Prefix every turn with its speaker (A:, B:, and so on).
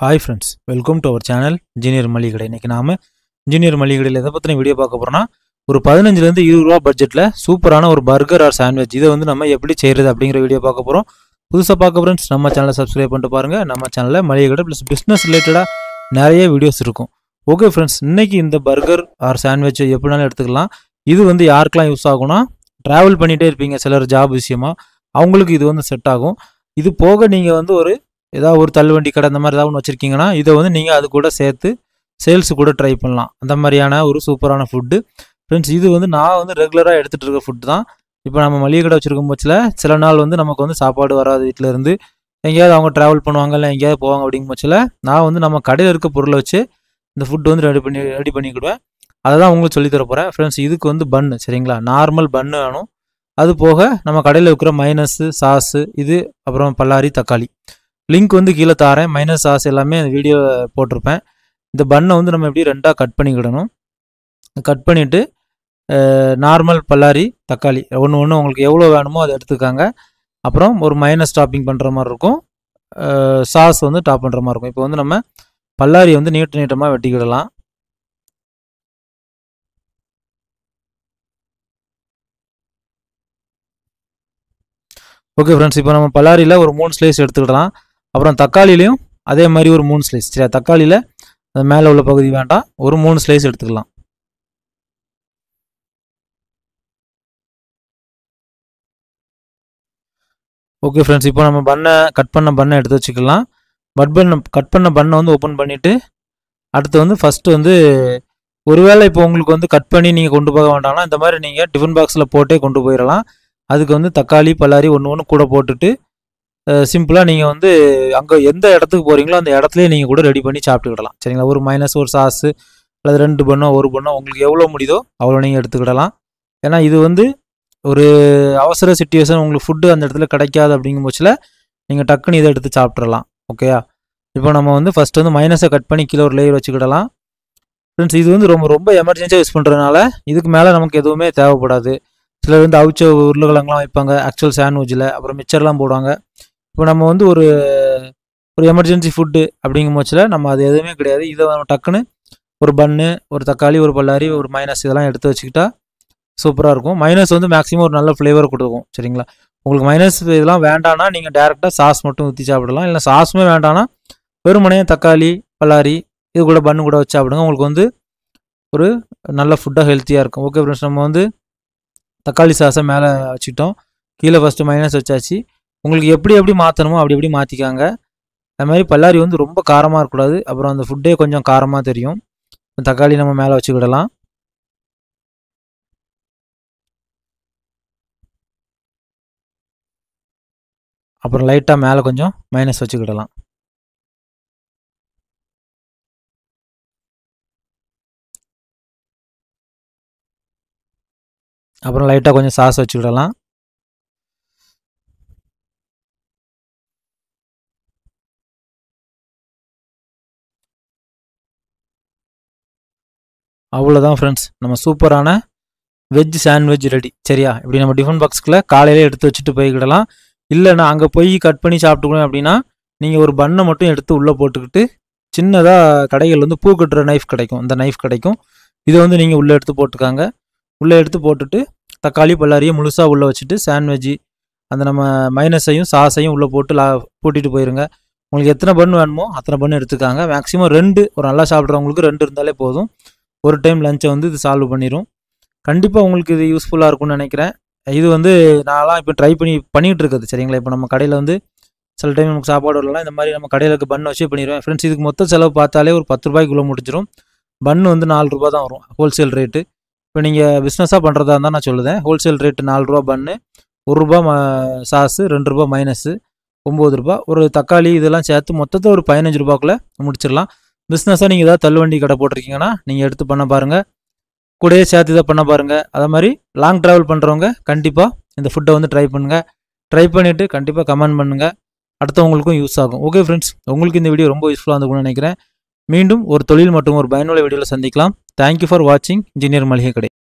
A: Hi friends, welcome to our channel Engineer Maligadai. இன்னைக்கு நாம Engineer Maligadaiல எதை பத்தின வீடியோ பார்க்க போறோம்னா ஒரு 15 ல இருந்து 20 ரூபாய் பட்ஜெட்ல சூப்பரான ஒரு பர்கர் ஆர் சாண்ட்விச் இதை வந்து நம்ம எப்படி செய்யறது அப்படிங்கற வீடியோ பார்க்க போறோம். புதுசா பார்க்க ஃப்ரெண்ட்ஸ் நம்ம சேனலை சப்ஸ்கிரைப் பண்ணிட்டு பாருங்க. நம்ம சேனல்ல மளிகை பிளஸ் பிசினஸ் ரிலேட்டடா நிறைய வீடியோஸ் இருக்கும். ஓகே ஃப்ரெண்ட்ஸ், இன்னைக்கு இந்த பர்கர் ஆர் சாண்ட்விச் எப்படினாலும் எடுத்துக்கலாம். இது வந்து யாருக்கெல்லாம் யூஸ் ஆகும்னா டிராவல் பண்ணிட்டே இருப்பீங்க சிலர் ஜாப் விஷயமா, அவங்களுக்கு இது வந்து செட் ஆகும். இது போக நீங்க வந்து ஏதாவது ஒரு தள்ளுவண்டி கடை அந்த மாதிரி ஏதாவது ஒன்று வச்சுருக்கீங்கன்னா இதை வந்து நீங்கள் அது கூட சேர்த்து சேல்ஸு கூட ட்ரை பண்ணலாம். அந்த மாதிரியான ஒரு சூப்பரான ஃபுட்டு ஃப்ரெண்ட்ஸ். இது வந்து நான் வந்து ரெகுலராக எடுத்துகிட்டு இருக்க ஃபுட்டு தான். இப்போ நம்ம மளிகை கடை வச்சுருக்கும் பட்சத்தில் சில நாள் வந்து நமக்கு வந்து சாப்பாடு வராது, வீட்டில் இருந்து எங்கேயாவது அவங்க ட்ராவல் பண்ணுவாங்க இல்லை எங்கேயாவது போவாங்க. அப்படிங்கும் பட்சத்தில் நான் வந்து நம்ம கடையில் இருக்க பொருளை வச்சு இந்த ஃபுட்டு வந்து ரெடி பண்ணிக்கிடுவேன். அதை தான் உங்களுக்கு சொல்லித்தர போகிறேன் ஃப்ரெண்ட்ஸ். இதுக்கு வந்து பன்னு, சரிங்களா, நார்மல் பன்னு வேணும். அது போக நம்ம கடையில் இருக்கிற மைனஸு சாஸு இது அப்புறம் பல்லாரி தக்காளி லிங்க் வந்து கீழே தாரேன். மைனஸ் சாஸ் எல்லாமே அந்த வீடியோ போட்டிருப்பேன். இந்த பன்னை வந்து நம்ம எப்படி ரெண்டாக கட் பண்ணிக்கிடணும். கட் பண்ணிவிட்டு நார்மல் பல்லாரி தக்காளி ஒன்று உங்களுக்கு எவ்வளோ வேணுமோ அதை எடுத்துக்காங்க. அப்புறம் ஒரு மைனஸ் டாப்பிங் பண்ணுற மாதிரி இருக்கும், சாஸ் வந்து டாப் பண்ணுற மாதிரி இருக்கும். இப்போ வந்து நம்ம பல்லாரி வந்து நீட்டமாக வெட்டிக்கிடலாம். ஓகே ஃப்ரெண்ட்ஸ், இப்போ நம்ம பல்லாரியில் ஒரு 3 ஸ்லைஸ் எடுத்துக்கிடலாம். அப்புறம் தக்காளிலையும் அதே மாதிரி ஒரு 3 ஸ்லைஸ். சரியா, தக்காளியில் அந்த மேலே உள்ள பகுதி வேண்டாம், ஒரு 3 ஸ்லைஸ் எடுத்துக்கலாம். ஓகே ஃப்ரெண்ட்ஸ், இப்போ நம்ம கட் பண்ண பன்னை எடுத்து வச்சுக்கலாம். கட் பண்ண பன்னை வந்து ஓப்பன் பண்ணிவிட்டு அடுத்து வந்து ஃபஸ்ட்டு வந்து ஒருவேளை இப்போ உங்களுக்கு வந்து கட் பண்ணி நீங்கள் கொண்டு போக வேண்டாம்னா இந்த மாதிரி நீங்கள் டிஃபன் பாக்ஸில் போட்டே கொண்டு போயிடலாம். அதுக்கு வந்து தக்காளி பல்லாரி ஒன்று கூட போட்டுட்டு சிம்பிளாக நீங்கள் வந்து அங்கே எந்த இடத்துக்கு போகிறீங்களோ அந்த இடத்துலையே நீங்கள் கூட ரெடி பண்ணி சாப்பிட்டுக்கிடலாம். சரிங்களா, ஒரு மைனஸ் ஒரு சாஸு அல்லது 2 பண்ணோ 1 பண்ணோ உங்களுக்கு எவ்வளோ முடியுதோ அவ்வளோ நீங்கள் எடுத்துக்கிடலாம். ஏன்னா இது வந்து ஒரு அவசர சிச்சுவேஷன், உங்களுக்கு ஃபுட்டு அந்த இடத்துல கிடைக்காது அப்படிங்கும் பட்சத்தில் நீங்கள் டக்குன்னு இதை எடுத்து சாப்பிட்றலாம். ஓகேயா, இப்போ நம்ம வந்து ஃபஸ்ட்டு வந்து மைனஸை கட் பண்ணி கீழே ஒரு லேயர் வச்சுக்கிடலாம். ஃப்ரெண்ட்ஸ், இது வந்து ரொம்ப எமர்ஜென்சியாக யூஸ் பண்ணுறதுனால இதுக்கு மேலே நமக்கு எதுவுமே தேவைப்படாது. சிலர் வந்து அவிச்ச உருளைக்கிழங்குலாம் வைப்பாங்க ஆக்சுவல் சாண்ட்விச்சில், அப்புறம் மிச்சர்லாம் போடுவாங்க. இப்போ நம்ம வந்து ஒரு எமர்ஜென்சி ஃபுட்டு அப்படிங்கும் பட்சத்தில் நம்ம அது எதுவுமே கிடையாது. இதை நம்ம டக்குன்னு ஒரு பன்னு, ஒரு தக்காளி, ஒரு பல்லாரி, ஒரு மைனஸ் இதெல்லாம் எடுத்து வச்சுக்கிட்டா சூப்பராக இருக்கும். மைனஸ் வந்து மேக்ஸிமம் ஒரு நல்ல ஃப்ளேவர் கொடுக்கும். சரிங்களா, உங்களுக்கு மைனஸ் இதெல்லாம் வேண்டாம்னா நீங்கள் டேரெக்டாக சாஸ் மட்டும் ஊற்றி சாப்பிடலாம். இல்லை சாஸுமே வேண்டாம்னா வெறுமனே தக்காளி பல்லாரி இது கூட பன்னு கூட வச்சு சாப்பிடுங்க. உங்களுக்கு வந்து ஒரு நல்ல ஃபுட்டாக ஹெல்த்தியாக இருக்கும். ஓகே ஃப்ரெண்ட்ஸ், நம்ம வந்து தக்காளி சாஸை மேலே வச்சுக்கிட்டோம், கீழே ஃபஸ்ட்டு மைனஸ் வச்சாச்சு. உங்களுக்கு எப்படி மாற்றணுமோ அப்படி மாற்றிக்காங்க. அது மாதிரி பல்லாரி வந்து ரொம்ப காரமாக இருக்கக்கூடாது, அப்புறம் அந்த ஃபுட்டே கொஞ்சம் காரமாக தெரியும். தக்காளி நம்ம மேலே வச்சுக்கிடலாம். அப்புறம் லைட்டாக மேலே கொஞ்சம் மைனஸ் வச்சுக்கிடலாம். அப்புறம் லைட்டாக கொஞ்சம் சாஸ் வச்சுக்கிடலாம். அவ்வளோதான் ஃப்ரெண்ட்ஸ், நம்ம சூப்பரான வெஜ் சாண்ட்விச் ரெடி. சரியா, இப்படி நம்ம டிஃபன் பாக்ஸ்க்குள்ளே காலையிலே எடுத்து வச்சுட்டு போய்க்கிடலாம். இல்லைண்ணா அங்கே போய் கட் பண்ணி சாப்பிட்டுக்கணும் அப்படின்னா நீங்கள் ஒரு பன்னை மட்டும் எடுத்து உள்ளே போட்டுக்கிட்டு சின்னதாக கடைகள் வந்து பூ கட்டுற நைஃப் கிடைக்கும், இந்த நைஃப் கிடைக்கும். இதை வந்து நீங்கள் உள்ளே எடுத்து போட்டுக்காங்க. உள்ளே எடுத்து போட்டுட்டு தக்காளி பல்லாரியை முழுசாக உள்ளே வச்சுட்டு சாண்ட்விட்ஜ் அந்த நம்ம மைனஸையும் சாஸையும் உள்ளே போட்டு பூட்டிட்டு போயிருங்க. உங்களுக்கு எத்தனை பன்னு வேணுமோ அத்தனை பன்னு எடுத்துக்காங்க. மேக்ஸிமம் 2, ஒரு நல்லா சாப்பிட்றவங்களுக்கு 2 இருந்தாலே போதும். ஒரு டைம் லஞ்சை வந்து இது சால்வ் பண்ணிடும். கண்டிப்பாக உங்களுக்கு இது யூஸ்ஃபுல்லாக இருக்கும்னு நினைக்கிறேன். இது வந்து நான்லாம் இப்போ ட்ரை பண்ணிகிட்டு இருக்குது. சரிங்களா, இப்போ நம்ம கடையில் வந்து சில டைம் நமக்கு சாப்பாடு வரலாம், இந்த மாதிரி நம்ம கடையில் இருக்க பன் வச்சு பண்ணிடுவேன். ஃப்ரெண்ட்ஸ், இதுக்கு மொத்த செலவு பார்த்தாலே ஒரு 10 ரூபாய்க்குள்ளே முடிஞ்சிடும். பன்னு வந்து 4 ரூபா தான் வரும் ஹோல்சேல் ரேட்டு. இப்போ நீங்கள் பிஸ்னஸாக பண்ணுறதா இருந்தால் நான் சொல்லுதேன், ஹோல்சேல் ரேட்டு 4 ரூபா பன்னு, 1 ரூபா சாஸு, 2 ரூபா மைனஸு, 9 ரூபா. ஒரு தக்காளி இதெல்லாம் சேர்த்து மொத்தத்தை ஒரு 15 ரூபாக்குள்ளே முடிச்சிடலாம். பிஸ்னஸாக நீங்கள் ஏதாவது தள்ளுவண்டி கடை போட்டிருக்கீங்கன்னா நீங்கள் எடுத்து பண்ண பாருங்கள், கூடயே சேர்த்து இதை பண்ண பாருங்கள். அதே மாதிரி லாங் ட்ராவல் பண்ணுறவங்க கண்டிப்பாக இந்த ஃபுட்டை வந்து ட்ரை பண்ணுங்கள். ட்ரை பண்ணிவிட்டு கண்டிப்பாக கமெண்ட் பண்ணுங்கள், அடுத்தவங்களுக்கும் யூஸ் ஆகும். ஓகே ஃப்ரெண்ட்ஸ், உங்களுக்கு இந்த வீடியோ ரொம்ப யூஸ்ஃபுல்லாக இருந்துக்கும்னு நினைக்கிறேன். மீண்டும் ஒரு தொழில் மற்றும் ஒரு பயனுள்ள வீடியோவில் சந்திக்கலாம். தேங்க்யூ ஃபார் வாட்சிங் இன்ஜினியர் மளிகை கடை.